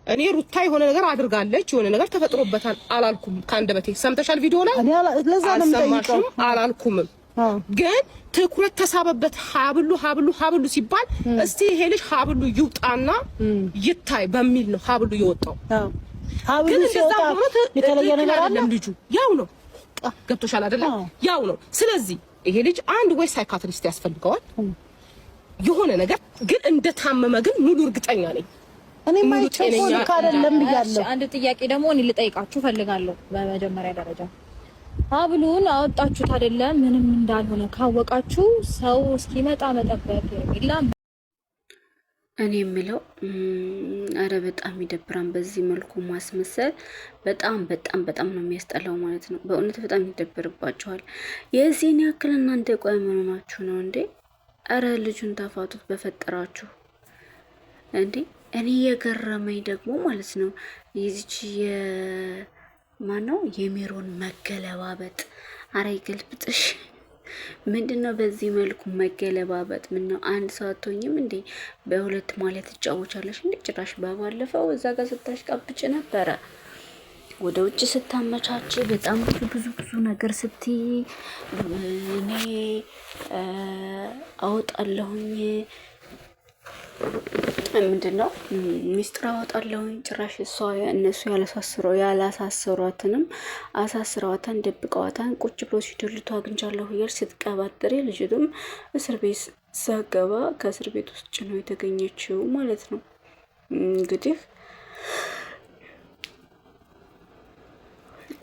እኔ ሩታ የሆነ ነገር አድርጋለች የሆነ ነገር ተፈጥሮበታል አላልኩም። ካንደበቴ ሰምተሻል ቪዲዮ ላይ ለዛ ነው የምጠይቀው። አላልኩም ግን ትኩረት ተሳበበት ሀብሉ ሲባል እስቲ ይሄ ልጅ ሀብሉ ይውጣና ይታይ በሚል ነው ሀብሉ የወጣው። ሀብሉ ሲወጣ የተለየ ነገር አለ ልጁ ያው ነው ገብቶሻል አይደለ? ያው ነው። ስለዚህ ይሄ ልጅ አንድ ወይ ሳይካትሪስት ያስፈልገዋል የሆነ ነገር ግን እንደታመመ ግን ሙሉ እርግጠኛ ነኝ። እኔ ማይቸኮል ካደለም ብያለሁ። አንድ ጥያቄ ደግሞ እኔ ልጠይቃችሁ ፈልጋለሁ። በመጀመሪያ ደረጃ ሀብሉን አወጣችሁት አይደለ? ምንም እንዳልሆነ ካወቃችሁ ሰው እስኪመጣ መጠበቅ የለም። እኔ የምለው አረ በጣም ይደብራን። በዚህ መልኩ ማስመሰል በጣም ነው የሚያስጠላው ማለት ነው። በእውነት በጣም ይደብርባችኋል። የዚህን ያክል እናንተ ቆይ ምን ሆናችሁ ነው እንዴ? አረ ልጁን ተፋቱት በፈጠራችሁ እንዴ። እኔ የገረመኝ ደግሞ ማለት ነው ይዚች የማነው የሜሮን መገለባበጥ። አረ ይገልብጥሽ። ምንድነው በዚህ መልኩ መገለባበጥ? ምነው አንድ ሰው አትሆኝም እንዴ? በሁለት ማለት ትጫወቻለሽ እንዴ? ጭራሽ ባለፈው እዛ ጋር ስታሽቃብጭ ነበረ፣ ወደ ውጭ ስታመቻች በጣም ብዙ ነገር ስትይ እኔ አወጣለሁኝ ምንድነው ሚስጥር አወጣለሁኝ። ጭራሽ እሷ እነሱ ያላሳሰሯትንም አሳስረዋታን ደብቀዋታን ቁጭ ብሎ ሲደልቱ አግኝቻለሁ እያልሽ ስትቀባጥሪ ልጅቱም እስር ቤት ሳገባ ከእስር ቤት ውስጥ ነው የተገኘችው ማለት ነው። እንግዲህ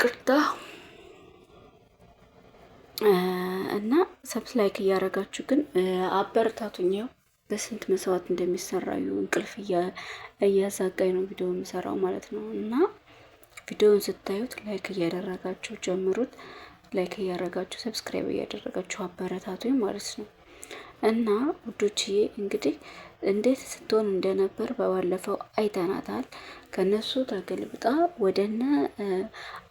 ቅርታ እና ሰብስክራይብ እያደረጋችሁ ግን አበረታቱኝ። በስንት መስዋዕት እንደሚሰራዩ እንቅልፍ እያዛጋኝ ነው ቪዲዮ የምሰራው ማለት ነው። እና ቪዲዮውን ስታዩት ላይክ እያደረጋችሁ ጀምሩት። ላይክ እያደረጋችሁ ሰብስክራይብ እያደረጋችሁ አበረታቱኝ ማለት ነው። እና ውዶችዬ እንግዲህ እንዴት ስትሆን እንደነበር በባለፈው አይተናታል። ከነሱ ተገልብጣ ወደነ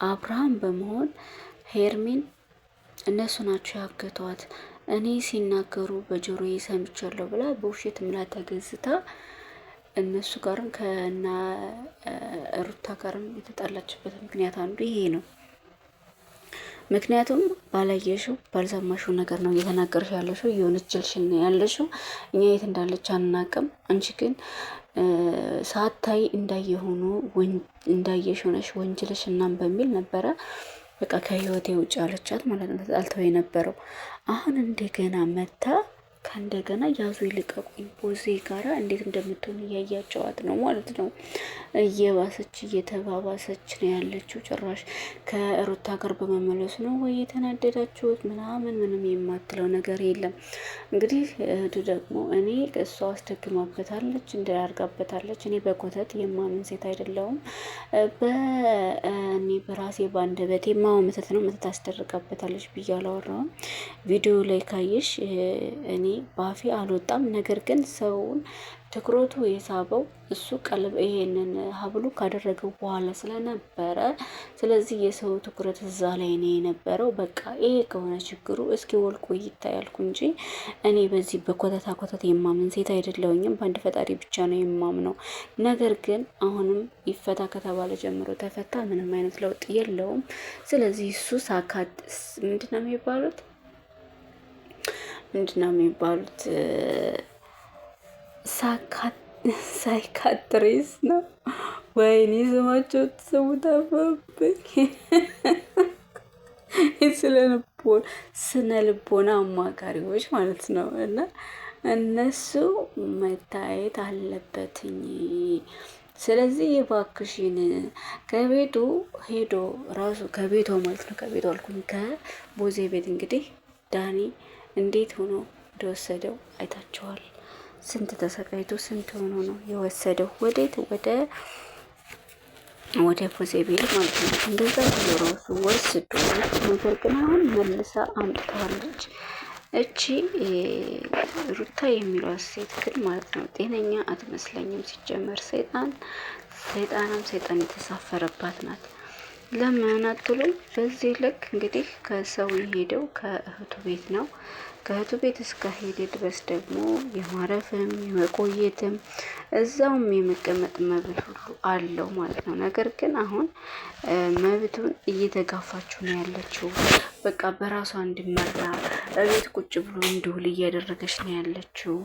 አብርሃም በመሆን ሄርሜን እነሱ ናቸው ያገቷት። እኔ ሲናገሩ በጆሮዬ ሰምቻለሁ ብላ በውሸት ምላ ተገዝታ እነሱ ጋርም ከና ሩታ ጋርም የተጣላችበት ምክንያት አንዱ ይሄ ነው። ምክንያቱም ባላየሽው ባልሰማሽው ነገር ነው እየተናገርሽ ያለሽው። የሆነች ጅልሽን ያለሽው እኛ የት እንዳለች አናውቅም። አንቺ ግን ሳታይ እንዳየሽ ሆነሽ ወንጀልሽ እናም በሚል ነበረ በቃ ከህይወቴ ውጭ አለቻት ማለት ነው። ተጣልተው የነበረው አሁን እንደገና መታ ከእንደገና ያዙ ይልቀቁኝ ቦዜ ጋራ እንዴት እንደምትሆን እያያቸዋት ነው ማለት ነው። እየባሰች እየተባባሰች ነው ያለችው። ጭራሽ ከሩታ ጋር በመመለሱ ነው ወይ የተናደዳችሁት? ምንም የማትለው ነገር የለም። እንግዲህ እህቱ ደግሞ እኔ እሷ አስደግማበታለች እንዳያርጋበታለች። እኔ በኮተት የማምን ሴት አይደለሁም። እኔ በራሴ ባንደበቴ ማው መተት ነው መተት አስደርጋበታለች ብዬ አላወራሁም። ቪዲዮ ላይ ካየሽ እኔ ባፌ አልወጣም። ነገር ግን ሰውን ትኩረቱ የሳበው እሱ ቀለብ ይሄንን ሀብሉ ካደረገው በኋላ ስለነበረ ስለዚህ የሰው ትኩረት እዛ ላይ ነው የነበረው። በቃ ይሄ ከሆነ ችግሩ እስኪ ወልቆ ይታያልኩ እንጂ እኔ በዚህ በኮተታ የማምን ሴት አይደለሁኝም። በአንድ ፈጣሪ ብቻ ነው የማምነው። ነገር ግን አሁንም ይፈታ ከተባለ ጀምሮ ተፈታ፣ ምንም አይነት ለውጥ የለውም። ስለዚህ እሱ ምንድነው የሚባሉት ሳይካትሪስ ነው። ወይኔ ስማቸው ስሙ ጠፋብኝ። ስነ ልቦና አማካሪዎች ማለት ነው። እና እነሱ መታየት አለበትኝ። ስለዚህ የባክሽን ከቤቱ ሄዶ ራሱ ከቤቷ ማለት ነው ከቤቷ አልኩኝ ከቦዜ ቤት እንግዲህ ዳኒ እንዴት ሆኖ እንደወሰደው አይታችኋል። ስንት ተሰቃይቶ ስንት ሆኖ ነው የወሰደው? ወዴት? ወደ ፖዜ ቤት ማለት ነው። እንደዛ ብሎ ራሱ ወስዶ ነገር ግን አሁን መልሳ አምጥተዋለች። እቺ ሩታ የሚሏት ሴት ግን ማለት ነው ጤነኛ አትመስለኝም። ሲጀመር ሰይጣን የተሳፈረባት ናት። ለምን አትሉም? በዚህ ልክ እንግዲህ ከሰው የሄደው ከእህቱ ቤት ነው። ከእህቱ ቤት እስከ ሄደ ድረስ ደግሞ የማረፍም የመቆየትም እዛውም የመቀመጥ መብት ሁሉ አለው ማለት ነው። ነገር ግን አሁን መብቱን እየተጋፋችሁ ነው ያለችው። በቃ በራሷ እንዲመራ እቤት ቁጭ ብሎ እንዲውል እያደረገች ነው ያለችው።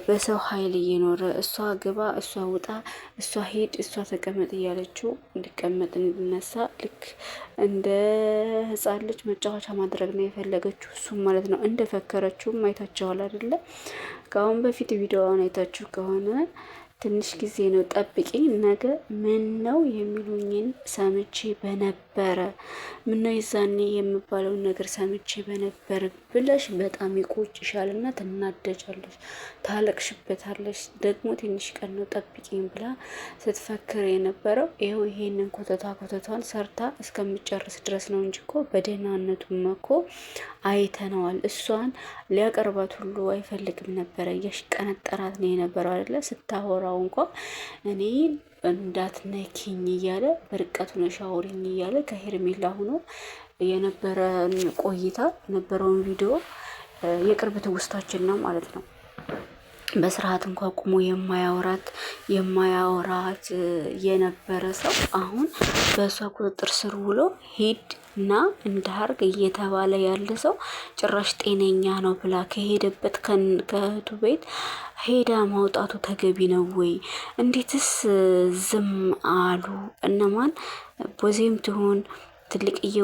በሰው ኃይል እየኖረ እሷ ግባ፣ እሷ ውጣ፣ እሷ ሄድ፣ እሷ ተቀመጥ እያለችው እንዲቀመጥ እንዲነሳ ልክ እንደ ሕፃን ልጅ መጫወቻ ማድረግ ነው የፈለገችው እሱም ማለት ነው። እንደፈከረችውም አይታችኋል አይደለ? ከአሁን በፊት ቪዲዮዋን አይታችሁ ከሆነ ትንሽ ጊዜ ነው ጠብቂኝ፣ ነገ ምን ነው የሚሉኝን ሰምቼ በነበረ፣ ምን ነው የዛኔ የምባለውን ነገር ሰምቼ በነበር ብለሽ በጣም ይቆጭሻል እና ትናደጃለሽ፣ ታለቅሽበታለሽ። ደግሞ ትንሽ ቀን ነው ጠብቂኝ ብላ ስትፈክር የነበረው ይኸው ይሄንን ኮተቷን ሰርታ እስከምጨርስ ድረስ ነው እንጂ እኮ በደህናነቱም እኮ አይተነዋል። እሷን ሊያቀርባት ሁሉ አይፈልግም ነበረ፣ እያሽቀነጠራት ነው የነበረው አይደለ? ስታወራው እንኳ እኔ እንዳትነኪኝ እያለ በርቀቱ ነው ሻወሪኝ እያለ ከሄርሜላ ሆኖ የነበረን ቆይታ የነበረውን ቪዲዮ የቅርብ ትውስታችን ነው ማለት ነው። በስርዓት እንኳ ቁሞ የማያወራት የነበረ ሰው አሁን በእሷ ቁጥጥር ስር ውሎ ሂድ እና እንዳርግ እየተባለ ያለ ሰው ጭራሽ ጤነኛ ነው ብላ ከሄደበት ከእህቱ ቤት ሄዳ ማውጣቱ ተገቢ ነው ወይ? እንዴትስ ዝም አሉ? እነማን ቦዜም ትሆን ትልቅዬ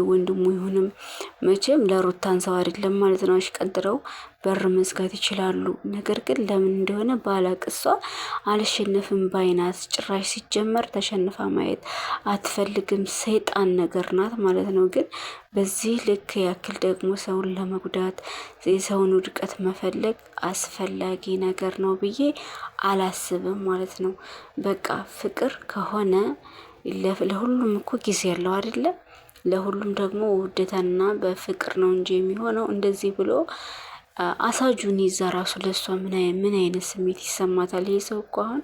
ወንድሙ ይሁንም መቼም ለሩታን ሰው አይደለም ማለት ነው። አሽቀንጥረው በር መዝጋት ይችላሉ። ነገር ግን ለምን እንደሆነ ባላቅሷ አልሸነፍም ባይናት። ጭራሽ ሲጀመር ተሸንፋ ማየት አትፈልግም። ሰይጣን ነገር ናት ማለት ነው። ግን በዚህ ልክ ያክል ደግሞ ሰውን ለመጉዳት የሰውን ውድቀት መፈለግ አስፈላጊ ነገር ነው ብዬ አላስብም ማለት ነው። በቃ ፍቅር ከሆነ ለሁሉም እኮ ጊዜ ያለው አይደለ? ለሁሉም ደግሞ ውደታና በፍቅር ነው እንጂ የሚሆነው እንደዚህ ብሎ አሳጁን ይዛ ራሱ ለሷ ምን አይነት ስሜት ይሰማታል? ይሄ ሰው እኮ አሁን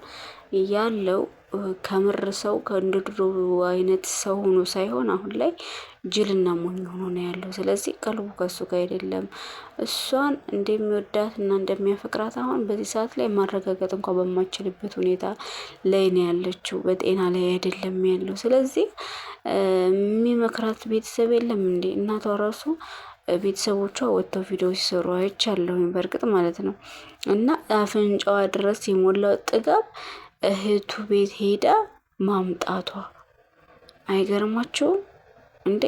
ያለው ከምር ሰው ከእንደ ድሮ አይነት ሰው ሆኖ ሳይሆን አሁን ላይ ጅልና ሞኝ ሆኖ ነው ያለው። ስለዚህ ቀልቡ ከሱ ጋር አይደለም። እሷን እንደሚወዳት እና እንደሚያፈቅራት አሁን በዚህ ሰዓት ላይ ማረጋገጥ እንኳን በማይችልበት ሁኔታ ላይ ነው ያለችው። በጤና ላይ አይደለም ያለው። ስለዚህ የሚመክራት ቤተሰብ የለም እንዴ? እናቷ ራሱ ቤተሰቦቿ ወጥተው ቪዲዮ ሲሰሩ አይቻለሁኝ በእርግጥ ማለት ነው። እና አፍንጫዋ ድረስ የሞላው ጥጋብ እህቱ ቤት ሄዳ ማምጣቷ አይገርማችሁም እንዴ?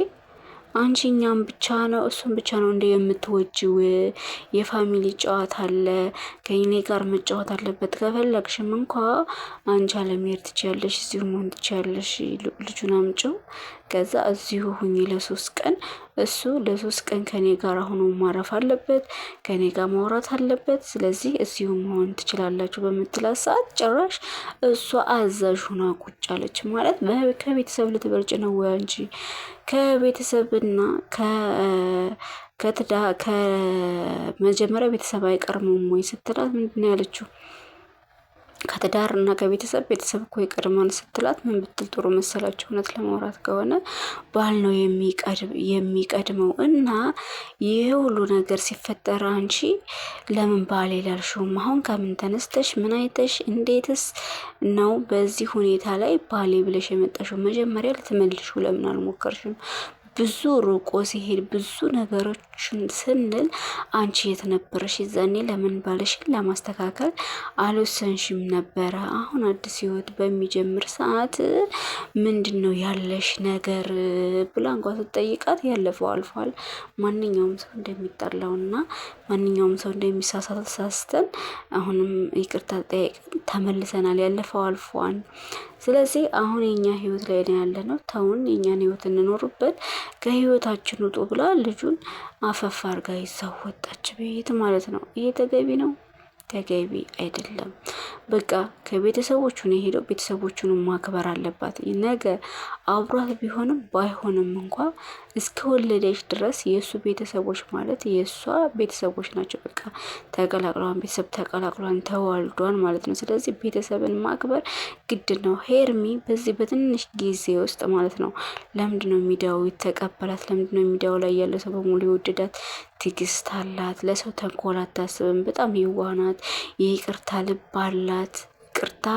አንቺ እኛም ብቻ ነው እሱን ብቻ ነው እንደ የምትወጂው? የፋሚሊ ጨዋታ አለ፣ ከኔ ጋር መጫወት አለበት። ከፈለግሽም እንኳ አንቺ አለመሄድ ትችያለሽ፣ እዚሁ መሆን ትችያለሽ። ልጁን አምጪው፣ ከዛ እዚሁ ሁኚ ለ3 ቀን። እሱ ለ3 ቀን ከኔ ጋር ሆኖ ማረፍ አለበት፣ ከኔ ጋር ማውራት አለበት። ስለዚህ እዚሁ መሆን ትችላላችሁ በምትላት ሰዓት ጭራሽ እሷ አዛዥ ሆና ቁጭ አለች ማለት ከቤተሰብ ልትበልጭ ነው ወይ አንቺ? ከቤተሰብና ከመጀመሪያ ቤተሰብ አይቀርምም ወይ ስትላት ምንድን ነው ያለችው? ከትዳር እና ከቤተሰብ እኮ ይቀድማል ስትላት ምን ብትል ጥሩ መሰላችሁ? እውነት ለማውራት ከሆነ ባል ነው የሚቀድመው። እና ይህ ሁሉ ነገር ሲፈጠር አንቺ ለምን ባል ይላልሽውም? አሁን ከምን ተነስተሽ ምን አይተሽ እንዴትስ ነው በዚህ ሁኔታ ላይ ባሌ ብለሽ የመጣሽው? መጀመሪያ ልትመልሹ ለምን አልሞከርሽም? ብዙ ሩቆ ሲሄድ ብዙ ነገሮችን ስንል አንቺ የት ነበረሽ? ይዛኔ ለምን ባለሽን ለማስተካከል አልወሰንሽም ነበረ? አሁን አዲስ ህይወት በሚጀምር ሰዓት ምንድን ነው ያለሽ ነገር ብላ እንኳ ስትጠይቃት ያለፈው አልፏል። ማንኛውም ሰው እንደሚጠላውና ማንኛውም ሰው እንደሚሳሳተን አሁንም ይቅርታ ጠይቀን ተመልሰናል። ያለፈው አልፏል። ስለዚህ አሁን የኛ ህይወት ላይ ነው ያለ ነው። ተውን የኛን ህይወት እንኖርበት፣ ከህይወታችን ውጡ ብላ ልጁን አፈፍ አርጋ ይዛው ወጣች ቤት ማለት ነው። ይሄ ተገቢ ነው? ተገቢ አይደለም። በቃ ከቤተሰቦቹ ነው የሄደው፣ ቤተሰቦቹን ማክበር አለባት። ነገ አብሯት ቢሆንም ባይሆንም እንኳ እስከ ወለደች ድረስ የእሱ ቤተሰቦች ማለት የእሷ ቤተሰቦች ናቸው። በቃ ተቀላቅሏን፣ ቤተሰብ ተቀላቅሏን፣ ተዋልዷን ማለት ነው። ስለዚህ ቤተሰብን ማክበር ግድ ነው። ሄርሚ በዚህ በትንሽ ጊዜ ውስጥ ማለት ነው ለምንድነው ሚዲያው የተቀበላት? ለምንድነው ሚዲያው ላይ ያለ ሰው በሙሉ የወደዳት? ትዕግስት አላት። ለሰው ተንኮል አታስብም። በጣም የዋህ ናት። የይቅርታ ልብ አላት። ይቅርታ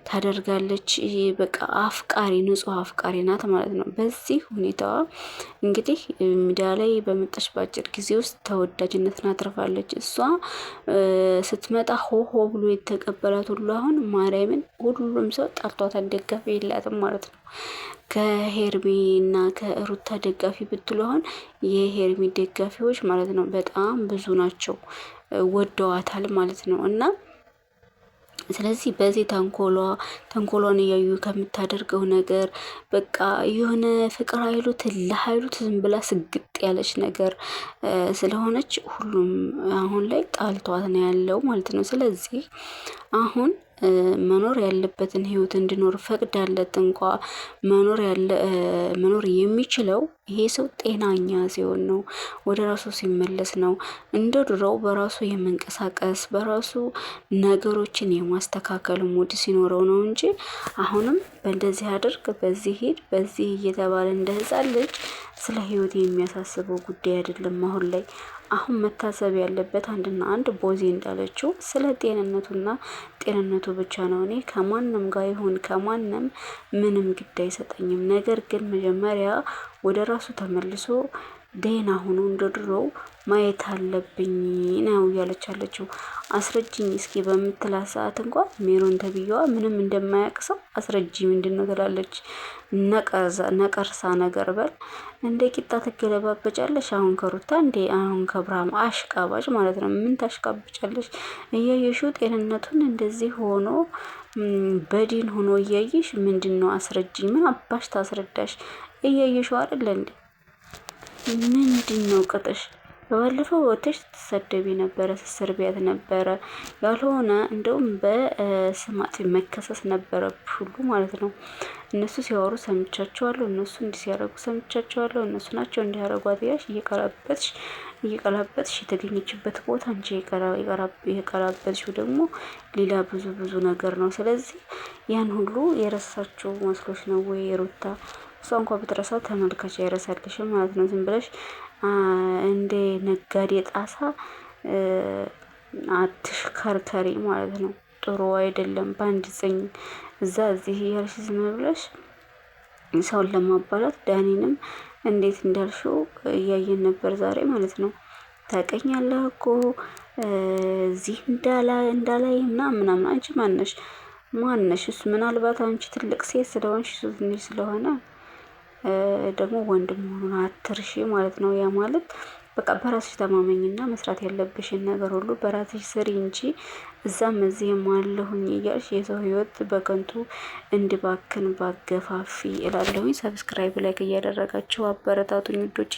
ታደርጋለች። በቃ አፍቃሪ፣ ንጹህ አፍቃሪ ናት ማለት ነው። በዚህ ሁኔታዋ እንግዲህ ሚዲያ ላይ በመጣች በአጭር ጊዜ ውስጥ ተወዳጅነትን አትርፋለች። እሷ ስትመጣ ሆሆ ብሎ የተቀበላት ሁሉ አሁን ማርያምን ሁሉም ሰው ጠርቷታል። ደጋፊ የላትም ማለት ነው። ከሄርሚ እና ከሩታ ደጋፊ ብትሉ አሁን የሄርሚ ደጋፊዎች ማለት ነው በጣም ብዙ ናቸው፣ ወደዋታል ማለት ነው። እና ስለዚህ በዚህ ተንኮሏን እያዩ ከምታደርገው ነገር በቃ የሆነ ፍቅር አይሉት ለሀይሉት ዝም ብላ ስግጥ ያለች ነገር ስለሆነች ሁሉም አሁን ላይ ጣልቷት ነው ያለው ማለት ነው። ስለዚህ አሁን መኖር ያለበትን ህይወት እንዲኖር ፈቅዳለት እንኳ መኖር የሚችለው ይሄ ሰው ጤናኛ ሲሆን ነው፣ ወደ ራሱ ሲመለስ ነው። እንደ ድሮው በራሱ የመንቀሳቀስ በራሱ ነገሮችን የማስተካከል ሙድ ሲኖረው ነው እንጂ አሁንም በእንደዚህ አድርግ፣ በዚህ ሂድ፣ በዚህ እየተባለ እንደ ህፃን ልጅ ስለ ህይወት የሚያሳስበው ጉዳይ አይደለም አሁን ላይ። አሁን መታሰብ ያለበት አንድና አንድ ቦዚ እንዳለችው ስለ ጤንነቱና ጤንነቱ ብቻ ነው። እኔ ከማንም ጋር ይሁን ከማንም ምንም ግድ አይሰጠኝም። ነገር ግን መጀመሪያ ወደ ራሱ ተመልሶ ደህና ሆኖ እንደ ድሮው ማየት አለብኝ ነው እያለች አለችው። አስረጅኝ እስኪ በምትላት ሰዓት እንኳን ሜሮን ተብዬዋ ምንም እንደማያውቅ ሰው አስረጅ ምንድን ነው ትላለች። ነቀርሳ ነገር በል እንደ ቂጣ ትገለባበጫለሽ። አሁን ከሩታ እንዴ አሁን ከብርሃም አሽቃባጭ ማለት ነው። ምን ታሽቃብጫለሽ? እያየሽው ጤንነቱን እንደዚህ ሆኖ በዲን ሆኖ እያየሽ ምንድን ነው አስረጅኝ? ምን አባሽ ታስረዳሽ? እያየሽው አይደለ እንዴ? ምንድን ነው ቅጥሽ? በባለፈው ወጥተሽ ትሰደቢ ነበረ፣ ስትሰርቢያት ነበረ። ያልሆነ እንደውም በስማት መከሰስ ነበረብሽ ሁሉ ማለት ነው። እነሱ ሲያወሩ ሰምቻቸዋለሁ፣ እነሱ እንዲህ ሲያደርጉ ሰምቻቸዋለሁ፣ እነሱ ናቸው እንዲያደርጓት ያሽ እየቀላበጥሽ የተገኘችበት ቦታ እንጂ የቀላበጥሽው ደግሞ ሌላ ብዙ ነገር ነው። ስለዚህ ያን ሁሉ የረሳችው መስሎች ነው ወይ ሩታ? እሷ እንኳ ብትረሳው ተመልካች አይረሳልሽም ማለት ነው። ዝም ብለሽ እንደ ነጋዴ ጣሳ አትሽከርከሪ ማለት ነው። ጥሩ አይደለም። በአንድ ጽኝ እዛ እዚህ እያልሽ ዝም ብለሽ ሰውን ለማባላት ዳኒንም እንዴት እንዳልሽው እያየን ነበር ዛሬ ማለት ነው። ታውቀኛለህ እኮ እዚህ እንዳላይ ምናምን። አንቺ ማነሽ? እሱ ምናልባት አንቺ ትልቅ ሴት ስለሆንሽ እሱ ትንሽ ስለሆነ ደግሞ ወንድ መሆኑን አትርሺ ማለት ነው። ያ ማለት በቃ በራስሽ ተማመኝና መስራት ያለብሽን ነገር ሁሉ በራስሽ ስሪ እንጂ እዛም እዚህም አለሁኝ እያልሽ የሰው ህይወት በከንቱ እንዲባክን ባገፋፊ እላለሁኝ። ሰብስክራይብ ላይክ እያደረጋችሁ አበረታቱኝ ውዶች።